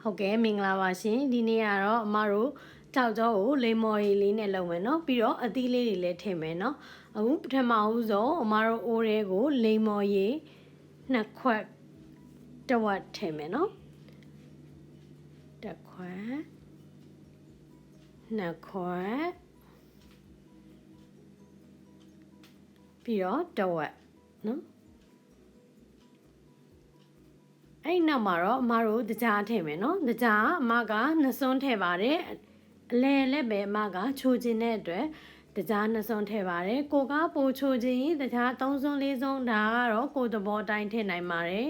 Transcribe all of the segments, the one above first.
ဟုတ်ကဲ့မင်္ဂလာပါရှင်ဒီနေ့ကတော့အမတို့ကြောက်ကြောကိုလိမ္မော်ရည်လေးနဲ့လုပ်မယ်နော်ပြီးတော့အသီးလေးတွေလည်းထည့်မယ်နော်အခုပထမဦးဆုံးအမတို့အိုးလေးကိုလိမ္မော်ရည်နှစ်ခွက်တစ်ဝက်ထည့်မယ်နော်တစ်ခွက်နှစ်ခွက်ပြီးတော့တစ်ဝက်နော်အဲ့နောက်မှာတော့အမတို့တကြားထည့်မယ်နော်တကြားအမကနှစ်စွန်းထည့်ပါတယ်အလဲလည်းပဲအမကချိုးခြင်းတဲ့အတွက်တကြားနှစ်စွန်းထည့်ပါတယ်ကိုကပိုချိုခြင်းတကြား3စွန်း4စွန်းဒါကတော့ကိုသဘောတိုင်းထည့်နိုင်ပါတယ်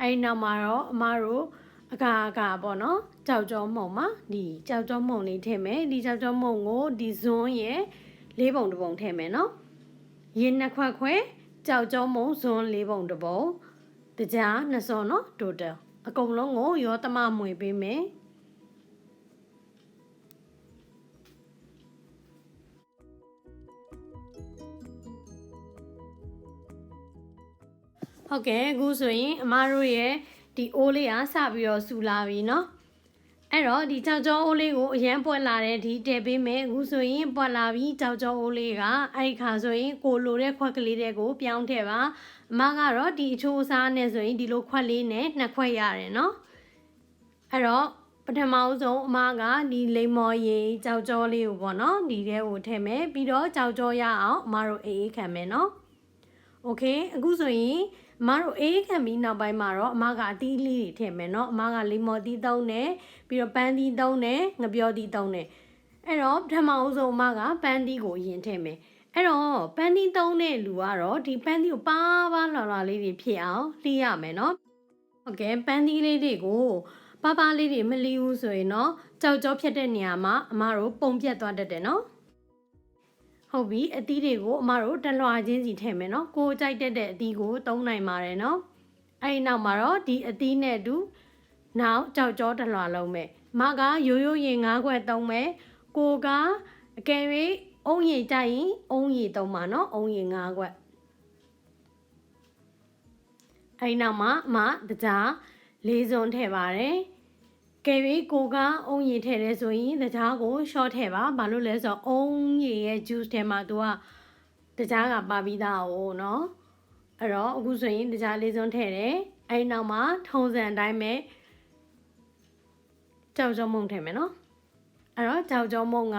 အဲ့နောက်မှာတော့အမတို့အကာပေါ့နော်ကြောက်ကြောမှုံမှာဒီကြောက်ကြောမှုံလေးထည့်မယ်ဒီကြောက်ကြောမှုံကိုဒီဇွန်းရဲ့၄ပုံတစ်ပုံထည့်မယ်နော်ရေနှစ်ခွက်ခွဲကြောက်ကြောမှုံဇွန်း၄ပုံတစ်ပုံတကြားနှစ်စွန်းနော် total အကုန်လုံးကိုရောသမမွေပေးမယ်ဟုတ်ကဲ့အခုဆိုရင်အမတို့ရဲ့ဒီအိုးလေးကစပြီးတော့စူလာပြီเนาะအဲ့တော့ဒီကြောက်ကြောအိုးလေးကိုအရန်ပွက်လာတဲ့ဒီတည်ပေးမယ်အခုဆိုရင်ပွက်လာပြီကြောက်ကြောအိုးလေးကအဲ့ဒီခါဆိုရင်ကိုလိုတဲ့ခွက်ကလေးတွေကိုပြောင်းထည့်ပါအမကတော့ဒီအချိုးအစားနဲ့ဆိုရင်ဒီလိုခွက်လေးနဲ့နှစ်ခွက်ရတယ်เนาะအဲ့တော့ပထမဆုံးအမကဒီလိမ္မော်ရည်ကြောက်ကြောလေးကိုပေါ့နော်ဒီထဲကိုထည့်မယ်ပြီးတော့ကြောက်ကြောရအောင်အမတို့အေးခံမယ်เนาะโอเคအခုဆိုရင်အမတို့အေးခံပြီးနောက်ပိုင်းမှာတော့အမကအသီးလေးတွေထည့်မယ်เนาะအမကလိမ္မော်သီးသုံးတယ်ပြီးတော့ပန်းသီးသုံးတယ်ငပြောသီးသုံးတယ်အဲ့တော့ပထမဦးဆုံးအမကပန်းသီးကိုအရင်ထည့်မယ်အဲ့တော့ပန်းသီးသုံးတဲ့လူကတော့ဒီပန်းသီးကိုပါလွာလေးတွေဖြစ်အောင်လှီးရမယ်เนาะဟုတ်ကဲ့ပန်းသီးလေးတွေကိုပါလေးတွေမလှီးဘူးဆိုရင်เนาะကြောက်ကြောဖြတ်တဲ့နေရာမှာအမတို့ပုံပြတ်သွားတတ်တယ်เนาะဟုတ်ပြီအသီးတွေကိုအမတို့တလွှာချင်းစီထည့်မယ်နော်ကိုကြိုက်တဲ့အသီးကိုသုံးနိုင်ပါတယ်နော်အဲ့ဒီနောက်မှာတော့ဒီအသီးနဲ့အတူနောက်ကြောက်ကြောတလွှာလုံးမယ်မကရိုးရိုးရင်၅ခွက်သုံးမယ်ကိုကအကယ်၍အုံးရည်ကြိုက်ရင်အုံးရည်သုံးပါနော်အုံးရည်၅ခွက်အဲ့ဒီနောက်မှာအမတကြား၄စွန်းထည့်ပါတယ်ကဲပြီးကိုကအုံးရည်ထည့်လဲဆိုရင်တကြားကိုရှော့ထည့်ပါဘာလို့လဲဆိုတော့အုံးရည်ရဲ့ juice ထဲမှာသူကတကြားကပါပြီးသား哦เนาะအဲ့တော့အခုဆိုရင်တကြားလေးစွန်းထည့်တယ်အဲ့နောက်မှာထုံစံအတိုင်းပဲကြောက်ကြောမုံထည့်မယ်เนาะအဲ့တော့ကြောက်ကြောမုံက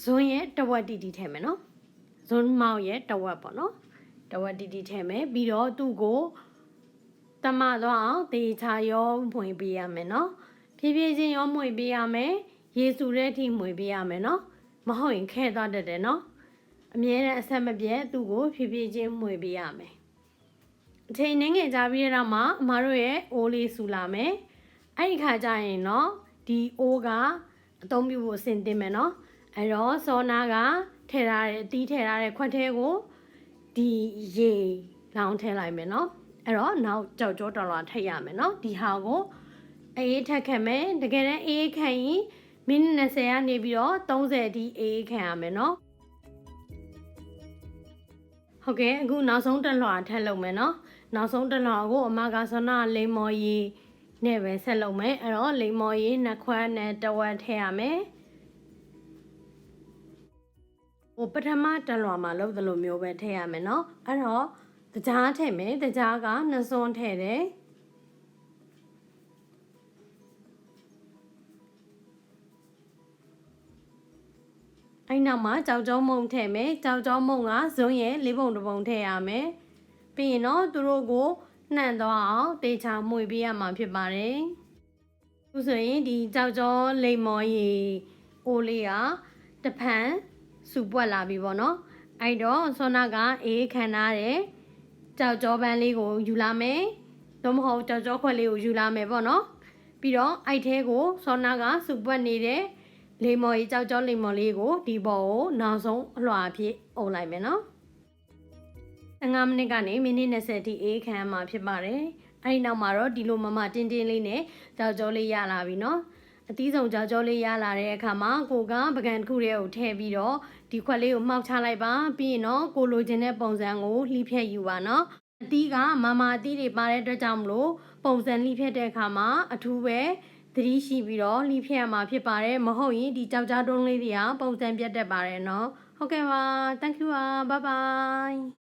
ဇွန်းရဲ့တဝက်တီတီထည့်မယ်เนาะဇွန်းမောက်ရဲ့တဝက်ပေါ့เนาะတဝက်တီတီထည့်မယ်ပြီးတော့သူ့ကိုတမတော့အောင်တေချာရောမှွေပေးရမယ်နော်ဖြည်းဖြည်းချင်းရောမှွေပေးရမယ်ရေစုတဲ့အထိမှွေပေးရမယ်နော်မဟုတ်ရင်ခဲသွားတတ်တယ်နော်အမြဲတမ်းအဆက်မပြတ်သူ့ကိုဖြည်းဖြည်းချင်းမှွေပေးရမယ်အချိန်နှင်းငယ်ကြာပြီးတော့မှအမတို့ရဲ့အိုးလေးစူလာမယ်အဲ့ဒီခါကျရင်နော်ဒီအိုးကအသုံးပြုဖို့အဆင်သင့်မယ်နော်အဲ့တော့စောနာကထည့်ထားတဲ့အသီးထည့်ထားတဲ့ခွက်ထဲကိုဒီရေလောင်းထည့်လိုက်မယ်နော်အဲ့တော့နောက်ကြောက်ကြောတော်လာထည့်ရမယ်เนาะဒီဟာကိုအေးထက်ခံမယ်တကယ်တမ်းအေးခံရင်မိနစ်20ကနေပြီးတော့30အထိအေးခံရမယ်เนาะဟုတ်ကဲ့အခုနောက်ဆုံးတစ်လွှာထပ်လုပ်မယ်เนาะနောက်ဆုံးတစ်လွှာကိုအမကဆောနာလိမ္မော်ရည်နဲ့ပဲဆက်လုပ်မယ်အဲ့တော့လိမ္မော်ရည်နှစ်ခွက်နဲ့တစ်ဝက်ထည့်ရမယ်ဟိုပထမတစ်လွှာမှာလုပ်သလိုမျိုးပဲထည့်ရမယ်เนาะအဲ့တော့တကြားထည့်မယ်တကြားကနှစ်စွန်းထည့်တယ်အဲ့နောက်မှာကြောက်ကြောမုံထည့်မယ်ကြောက်ကြောမုံကဇွန်းရဲ့၄ပုံတစ်ပုံထည့်ရမယ်ပြီးရင်တော့သူတို့ကိုနှံ့သွားအောင်တေချာမှွေပေးရမှာဖြစ်ပါတယ်အခုဆိုရင်ဒီကြောက်ကြောလိမ္မော်ရည်အိုးလေးကတဖန်စူပွက်လာပြီပေါ့နော်အဲ့တော့ဆောနာကအေးခံထားတယ်ကြောက်ကြောပန်းလေးကိုယူလာမယ်တော့မဟုတ်ကြောက်ကြောခွက်လေးကိုယူလာမယ်ပေါ့နော်ပြီးတော့အဲ့ထဲကိုဆောနာကစူပွက်နေတဲ့လိမ္မော်ကြီးကြောက်ကြောလိမ္မော်လေးကိုဒီပေါ်ကိုနောက်ဆုံးအလွှာအဖြစ်အုပ်လိုက်မယ်နော်15မိနစ်ကနေမိနစ်20အထိအေးခံမှာဖြစ်ပါတယ်အဲ့ဒီနောက်မှာတော့ဒီလိုမမတင်းတင်းလေးနဲ့ကြောက်ကြောလေးရလာပြီနော်အသီးဆုံးကြောက်ကြောလေးရလာတဲ့အခါမှာကိုကပကံတစ်ခုတည်းကိုထည့်ပြီးတော့ဒီခွက်လေးကိုမှောက်ချလိုက်ပါပြီးရင်တော့ကိုလိုချင်တဲ့ပုံစံကိုလှီးဖြတ်ယူပါနော် အသီးကမအသီးတွေပါတဲ့အတွက်ကြောင့်မလို့ပုံစံလှိဖြတ်တဲ့အခါမှာအထူးပဲသတိရှိပြီးတော့လှိဖြတ်ရမှာဖြစ်ပါတယ်မဟုတ်ရင်ဒီကြောက်ကြားတုံးလေးတွေကပုံစံပြတ်တတ်ပါတယ်နော်ဟုတ်ကဲ့ပါ thank you ပါ bye bye